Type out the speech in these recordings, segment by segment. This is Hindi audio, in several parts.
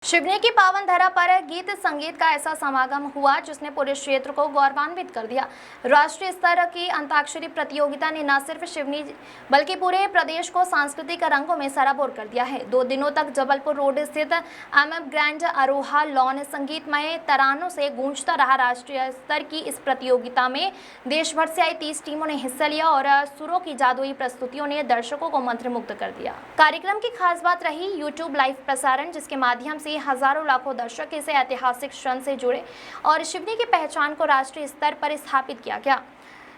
शिवनी की पावन धरा पर गीत संगीत का ऐसा समागम हुआ जिसने पूरे क्षेत्र को गौरवान्वित कर दिया। राष्ट्रीय स्तर की अंताक्षरी प्रतियोगिता ने न सिर्फ शिवनी बल्कि पूरे प्रदेश को सांस्कृतिक रंगों में सराबोर कर दिया है। 2 दिनों तक जबलपुर रोड स्थित ग्रैंड अरोहा लॉन संगीतमय तरानों से गूंजता रहा। राष्ट्रीय स्तर की इस प्रतियोगिता में देश भर से आई 30 टीमों ने हिस्सा लिया और सुरों की जादुई प्रस्तुतियों ने दर्शकों को मंत्रमुग्ध कर दिया। कार्यक्रम की खास बात रही यूट्यूब लाइव प्रसारण, जिसके माध्यम से हजारों लाखों दर्शक इस ऐतिहासिक क्षण से जुड़े और शिवनी की पहचान को राष्ट्रीय स्तर पर स्थापित किया गया।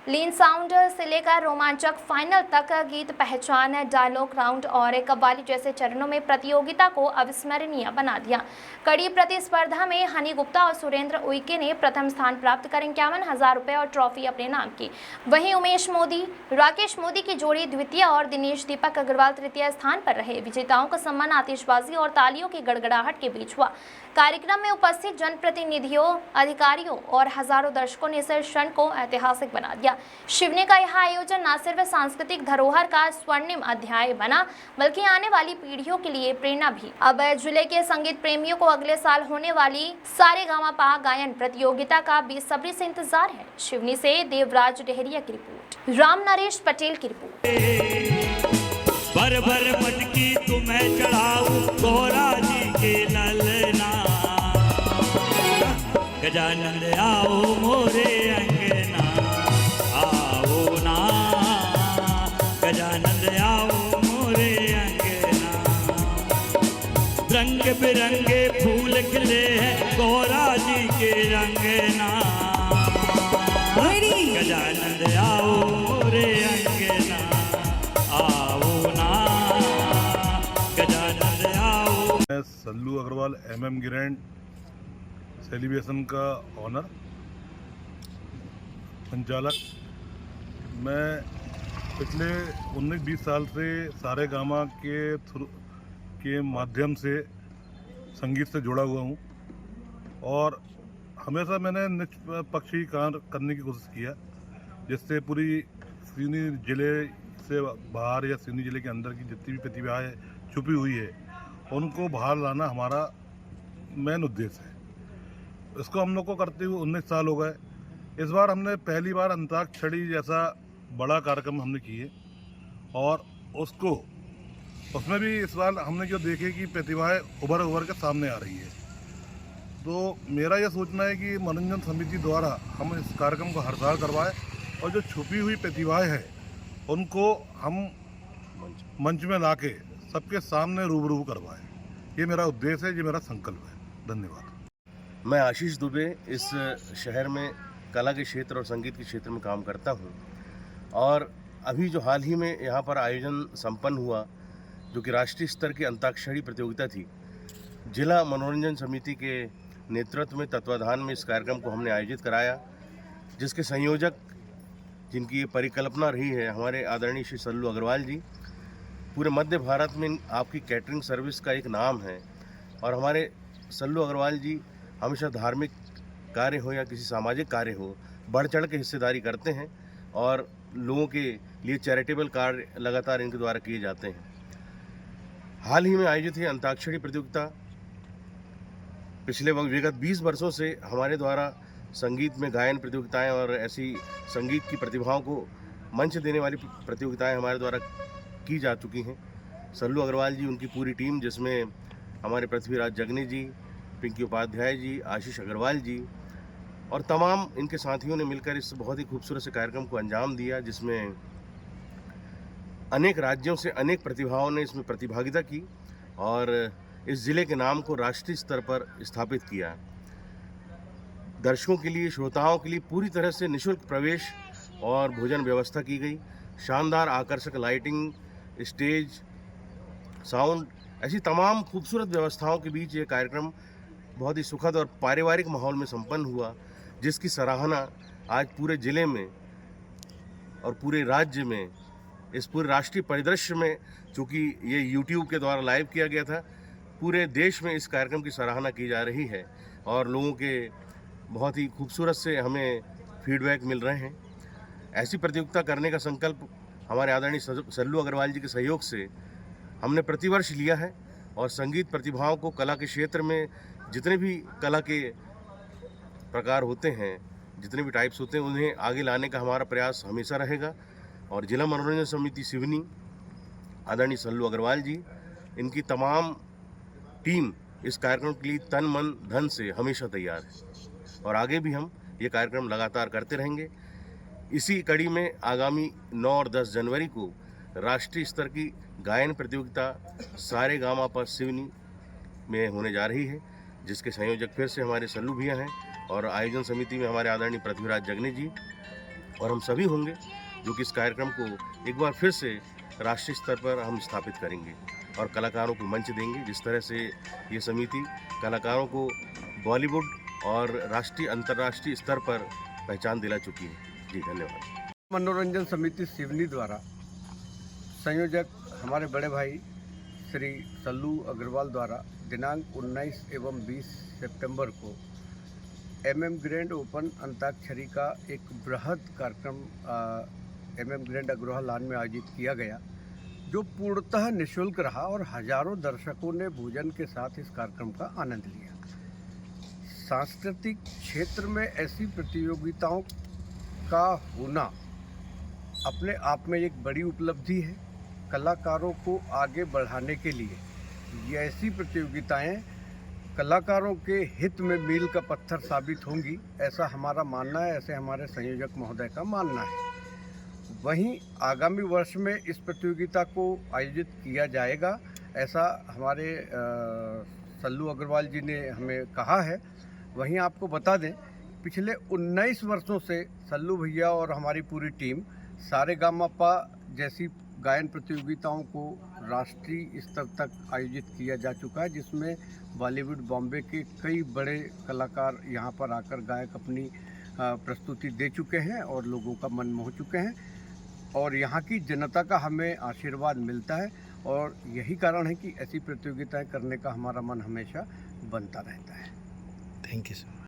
लीन साउंड से लेकर रोमांचक फाइनल तक गीत पहचान, डायलॉग राउंड और कव्वाली जैसे चरणों में प्रतियोगिता को अविस्मरणीय बना दिया। कड़ी प्रतिस्पर्धा में हनी गुप्ता और सुरेंद्र उइके ने प्रथम स्थान प्राप्त कर 51,000 रुपये और ट्रॉफी अपने नाम की। वहीं उमेश मोदी राकेश मोदी की जोड़ी द्वितीय और दिनेश दीपक अग्रवाल तृतीय स्थान पर रहे। विजेताओं का सम्मान आतिशबाजी और तालियों की गड़गड़ाहट के बीच हुआ। कार्यक्रम में उपस्थित जनप्रतिनिधियों, अधिकारियों और हजारों दर्शकों ने इस क्षण को ऐतिहासिक बना दिया। शिवनी का यह आयोजन न सिर्फ सांस्कृतिक धरोहर का स्वर्णिम अध्याय बना बल्कि आने वाली पीढ़ियों के लिए प्रेरणा भी। अब जिले के संगीत प्रेमियों को अगले साल होने वाली सारेगामापा गायन प्रतियोगिता का बेसब्री से इंतजार है। शिवनी से देवराज डेहरिया की रिपोर्ट, राम नरेश पटेल की रिपोर्ट। भर भर मटकी तुम्हें चढ़ाऊं गोरा जी के ललना, गजानंद आओ मोरे अंगना, आओ ना गजानंद आओ मोरे अंगना। रंग बिरंगे फूल खिले हैं गोरा जी के रंगना, गजानंद आओ मोरे अंगना, आओ ना गजानंद आओ। मैं सल्लू अग्रवाल ग्रैंड सेलिब्रेशन का ऑनर संचालक। मैं पिछले 19-20 साल से सारेगामा के माध्यम से संगीत से जुड़ा हुआ हूँ और हमेशा मैंने निष्पक्षी कार्य करने की कोशिश किया, जिससे पूरी सिवनी ज़िले से बाहर या सिवनी ज़िले के अंदर की जितनी भी प्रतिभाएँ छुपी हुई है उनको बाहर लाना हमारा मेन उद्देश्य है। इसको हम लोग को करते हुए 19 साल हो गए। इस बार हमने पहली बार अंताक्षरी जैसा बड़ा कार्यक्रम हमने किए और उसमें भी इस बार हमने जो देखे कि प्रतिभाएं उभर के सामने आ रही है। तो मेरा यह सोचना है कि मनोरंजन समिति द्वारा हम इस कार्यक्रम को हर साल करवाएं और जो छुपी हुई प्रतिभाएं हैं उनको हम मंच में लाके सबके सामने रूबरू करवाएं। ये मेरा उद्देश्य है, ये मेरा संकल्प है। धन्यवाद। मैं आशीष दुबे इस शहर में कला के क्षेत्र और संगीत के क्षेत्र में काम करता हूं और अभी जो हाल ही में यहाँ पर आयोजन संपन्न हुआ, जो कि राष्ट्रीय स्तर की अंताक्षरी प्रतियोगिता थी, जिला मनोरंजन समिति के नेतृत्व में तत्वाधान में इस कार्यक्रम को हमने आयोजित कराया, जिसके संयोजक जिनकी ये परिकल्पना रही है हमारे आदरणीय श्री सल्लू अग्रवाल जी। पूरे मध्य भारत में आपकी कैटरिंग सर्विस का एक नाम है और हमारे सल्लू अग्रवाल जी हमेशा धार्मिक कार्य हो या किसी सामाजिक कार्य हो बढ़ चढ़ के हिस्सेदारी करते हैं और लोगों के लिए चैरिटेबल कार्य लगातार इनके द्वारा किए जाते हैं। हाल ही में आयोजित है अंताक्षरी प्रतियोगिता। पिछले विगत 20 वर्षों से हमारे द्वारा संगीत में गायन प्रतियोगिताएं और ऐसी संगीत की प्रतिभाओं को मंच देने वाली प्रतियोगिताएं हमारे द्वारा की जा चुकी हैं। सल्लू अग्रवाल जी, उनकी पूरी टीम, जिसमें हमारे पृथ्वीराज जगनी जी, पिंकी उपाध्याय जी, आशीष अग्रवाल जी और तमाम इनके साथियों ने मिलकर इस बहुत ही खूबसूरत से कार्यक्रम को अंजाम दिया, जिसमें अनेक राज्यों से अनेक प्रतिभाओं ने इसमें प्रतिभागिता की और इस ज़िले के नाम को राष्ट्रीय स्तर पर स्थापित किया। दर्शकों के लिए, श्रोताओं के लिए पूरी तरह से निःशुल्क प्रवेश और भोजन व्यवस्था की गई। शानदार आकर्षक लाइटिंग, स्टेज, साउंड, ऐसी तमाम खूबसूरत व्यवस्थाओं के बीच ये कार्यक्रम बहुत ही सुखद और पारिवारिक माहौल में संपन्न हुआ, जिसकी सराहना आज पूरे ज़िले में और पूरे राज्य में, इस पूरे राष्ट्रीय परिदृश्य में, चूँकि ये यूट्यूब के द्वारा लाइव किया गया था, पूरे देश में इस कार्यक्रम की सराहना की जा रही है और लोगों के बहुत ही खूबसूरत से हमें फीडबैक मिल रहे हैं। ऐसी प्रतियोगिता करने का संकल्प हमारे आदरणीय सल्लू अग्रवाल जी के सहयोग से हमने प्रतिवर्ष लिया है और संगीत प्रतिभाओं को कला के क्षेत्र में जितने भी कला के प्रकार होते हैं, जितने भी टाइप्स होते हैं, उन्हें आगे लाने का हमारा प्रयास हमेशा रहेगा। और जिला मनोरंजन समिति सिवनी, आदरणीय सल्लू अग्रवाल जी, इनकी तमाम टीम इस कार्यक्रम के लिए तन मन धन से हमेशा तैयार है और आगे भी हम ये कार्यक्रम लगातार करते रहेंगे। इसी कड़ी में आगामी 9 और 10 जनवरी को राष्ट्रीय स्तर की गायन प्रतियोगिता सारेगामा पर सिवनी में होने जा रही है, जिसके संयोजक फिर से हमारे सल्लू भैया हैं और आयोजन समिति में हमारे आदरणीय पृथ्वीराज जगने जी और हम सभी होंगे, जो कि इस कार्यक्रम को एक बार फिर से राष्ट्रीय स्तर पर हम स्थापित करेंगे और कलाकारों को मंच देंगे। जिस तरह से ये समिति कलाकारों को बॉलीवुड और राष्ट्रीय अंतर्राष्ट्रीय स्तर पर पहचान दिला चुकी है। जी धन्यवाद। मनोरंजन समिति सिवनी द्वारा संयोजक हमारे बड़े भाई श्री सल्लू अग्रवाल द्वारा दिनांक 19 एवं 20 सितंबर को MM ग्रैंड ओपन अंताक्षरी का एक बृहद कार्यक्रम MM ग्रैंड अग्रवाल लॉन में आयोजित किया गया, जो पूर्णतः निःशुल्क रहा और हजारों दर्शकों ने भोजन के साथ इस कार्यक्रम का आनंद लिया। सांस्कृतिक क्षेत्र में ऐसी प्रतियोगिताओं का होना अपने आप में एक बड़ी उपलब्धि है। कलाकारों को आगे बढ़ाने के लिए ये ऐसी प्रतियोगिताएं कलाकारों के हित में मील का पत्थर साबित होंगी, ऐसा हमारा मानना है, ऐसे हमारे संयोजक महोदय का मानना है। वहीं आगामी वर्ष में इस प्रतियोगिता को आयोजित किया जाएगा, ऐसा हमारे सल्लू अग्रवाल जी ने हमें कहा है। वहीं आपको बता दें, पिछले 19 वर्षों से सल्लू भैया और हमारी पूरी टीम सारेगामापा जैसी गायन प्रतियोगिताओं को राष्ट्रीय स्तर तक आयोजित किया जा चुका है, जिसमें बॉलीवुड बॉम्बे के कई बड़े कलाकार यहाँ पर आकर गायक अपनी प्रस्तुति दे चुके हैं और लोगों का मन मोह चुके हैं और यहाँ की जनता का हमें आशीर्वाद मिलता है और यही कारण है कि ऐसी प्रतियोगिताएं करने का हमारा मन हमेशा बनता रहता है। Thank you sir.